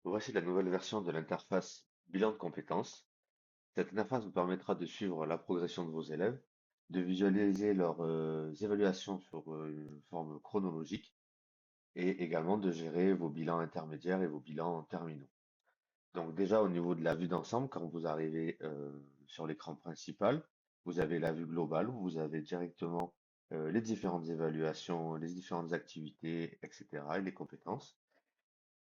Voici la nouvelle version de l'interface bilan de compétences. Cette interface vous permettra de suivre la progression de vos élèves, de visualiser leurs évaluations sur une forme chronologique et également de gérer vos bilans intermédiaires et vos bilans terminaux. Donc déjà au niveau de la vue d'ensemble, quand vous arrivez sur l'écran principal, vous avez la vue globale où vous avez directement les différentes évaluations, les différentes activités, etc. et les compétences.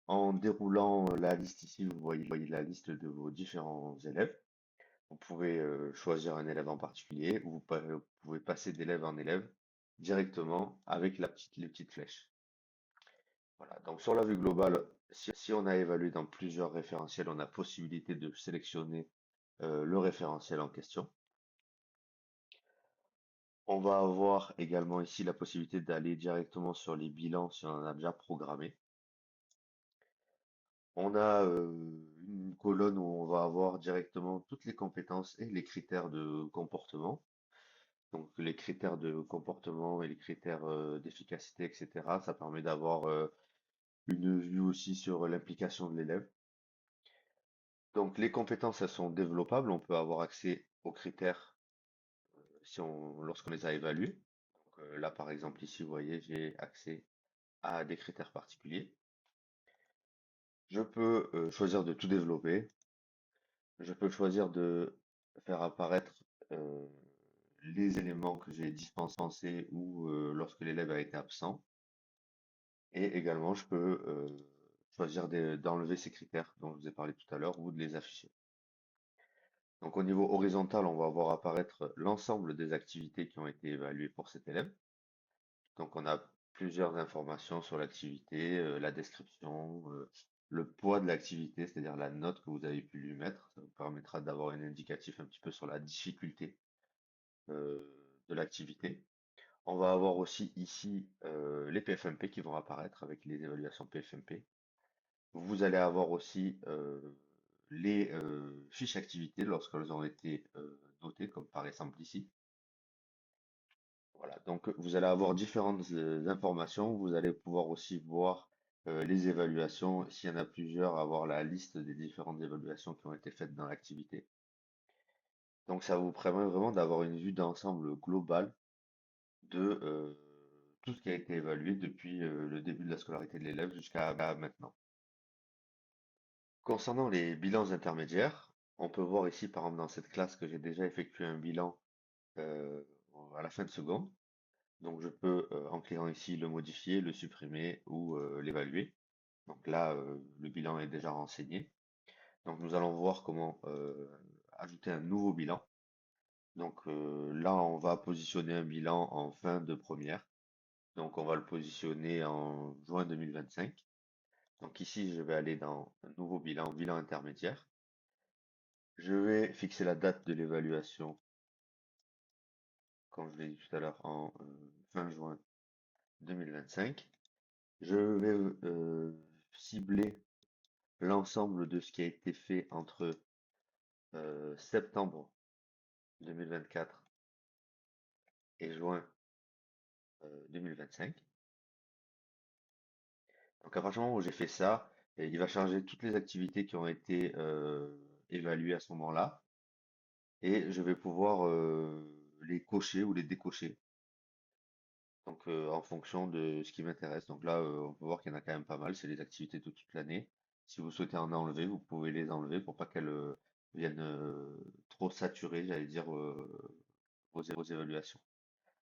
En déroulant la liste ici, vous voyez la liste de vos différents élèves. Vous pouvez choisir un élève en particulier ou vous pouvez passer d'élève en élève directement avec les petites flèches. Voilà. Donc sur la vue globale, si on a évalué dans plusieurs référentiels, on a possibilité de sélectionner le référentiel en question. On va avoir également ici la possibilité d'aller directement sur les bilans si on en a déjà programmé. On a une colonne où on va avoir directement toutes les compétences et les critères de comportement. Donc les critères de comportement et les critères d'efficacité, etc. Ça permet d'avoir une vue aussi sur l'implication de l'élève. Donc les compétences, elles sont développables. On peut avoir accès aux critères lorsqu'on les a évalués. Donc, là, par exemple, ici, vous voyez, j'ai accès à des critères particuliers. Je peux choisir de tout développer. Je peux choisir de faire apparaître euh, les éléments que j'ai dispensés ou lorsque l'élève a été absent. Et également, je peux choisir d'enlever ces critères dont je vous ai parlé tout à l'heure ou de les afficher. Donc au niveau horizontal, on va voir apparaître l'ensemble des activités qui ont été évaluées pour cet élève. Donc on a plusieurs informations sur l'activité, la description, le poids de l'activité, c'est-à-dire la note que vous avez pu lui mettre. Ça vous permettra d'avoir un indicatif un petit peu sur la difficulté euh, de l'activité. On va avoir aussi ici les PFMP qui vont apparaître avec les évaluations PFMP. Vous allez avoir aussi les fiches activités lorsqu'elles ont été notées, comme par exemple ici. Voilà, donc vous allez avoir différentes informations. Vous allez pouvoir aussi voir les évaluations. S'il y en a plusieurs, avoir la liste des différentes évaluations qui ont été faites dans l'activité. Donc ça vous permet vraiment d'avoir une vue d'ensemble globale de tout ce qui a été évalué depuis le début de la scolarité de l'élève jusqu'à maintenant. Concernant les bilans intermédiaires, on peut voir ici par exemple dans cette classe que j'ai déjà effectué un bilan euh, à la fin de seconde. Donc je peux en cliquant ici le modifier, le supprimer ou l'évaluer. Donc là le bilan est déjà renseigné. Donc nous allons voir comment ajouter un nouveau bilan. Donc là on va positionner un bilan en fin de première. Donc on va le positionner en juin 2025. Donc ici je vais aller dans un nouveau bilan, bilan intermédiaire. Je vais fixer la date de l'évaluation, comme je l'ai dit tout à l'heure, en fin juin 2025. Je vais cibler l'ensemble de ce qui a été fait entre septembre 2024 et juin 2025. Donc à partir du moment où j'ai fait ça, il va charger toutes les activités qui ont été évaluées à ce moment-là et je vais pouvoir les cocher ou les décocher. Donc en fonction de ce qui m'intéresse. Donc là, on peut voir qu'il y en a quand même pas mal. C'est les activités de toute l'année. Si vous souhaitez en enlever, vous pouvez les enlever pour pas qu'elles viennent trop saturer, j'allais dire, vos évaluations.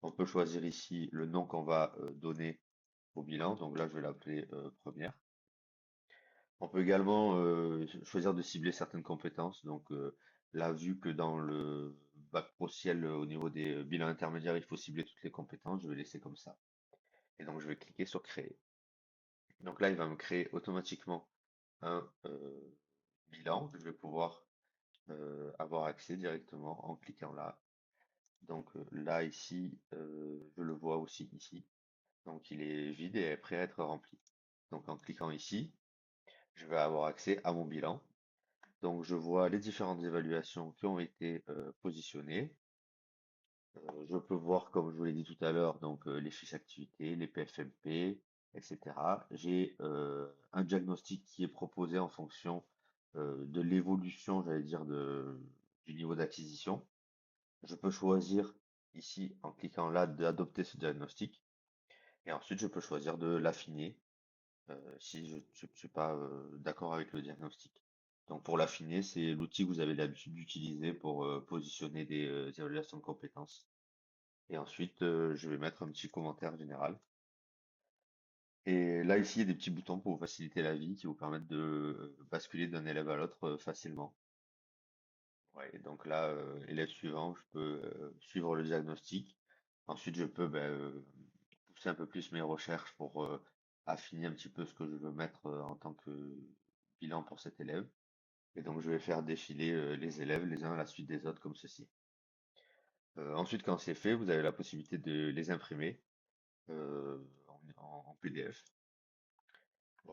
On peut choisir ici le nom qu'on va donner au bilan. Donc là, je vais l'appeler première. On peut également choisir de cibler certaines compétences. Donc là, vu que dans le bac pro ciel, au niveau des bilans intermédiaires, il faut cibler toutes les compétences, je vais laisser comme ça. Et donc, je vais cliquer sur créer. Donc là, il va me créer automatiquement un bilan que je vais pouvoir avoir accès directement en cliquant là. Donc là, ici, je le vois aussi ici. Donc il est vide et est prêt à être rempli. Donc en cliquant ici, je vais avoir accès à mon bilan. Donc je vois les différentes évaluations qui ont été positionnées. Je peux voir, comme je vous l'ai dit tout à l'heure, donc les fiches activités, les PFMP. etc. J'ai un diagnostic qui est proposé en fonction de l'évolution, j'allais dire, du niveau d'acquisition. Je peux choisir ici, en cliquant là, d'adopter ce diagnostic. Et ensuite, je peux choisir de l'affiner si je ne suis pas d'accord avec le diagnostic. Donc pour l'affiner, c'est l'outil que vous avez l'habitude d'utiliser pour positionner des évaluations de compétences. Et ensuite, je vais mettre un petit commentaire général. Et là, ici, il y a des petits boutons pour vous faciliter la vie qui vous permettent de basculer d'un élève à l'autre facilement. Ouais, et donc là, élève suivant, je peux suivre le diagnostic. Ensuite, je peux pousser un peu plus mes recherches pour affiner un petit peu ce que je veux mettre en tant que bilan pour cet élève. Et donc, je vais faire défiler les élèves les uns à la suite des autres comme ceci. Ensuite, quand c'est fait, vous avez la possibilité de les imprimer euh, en PDF.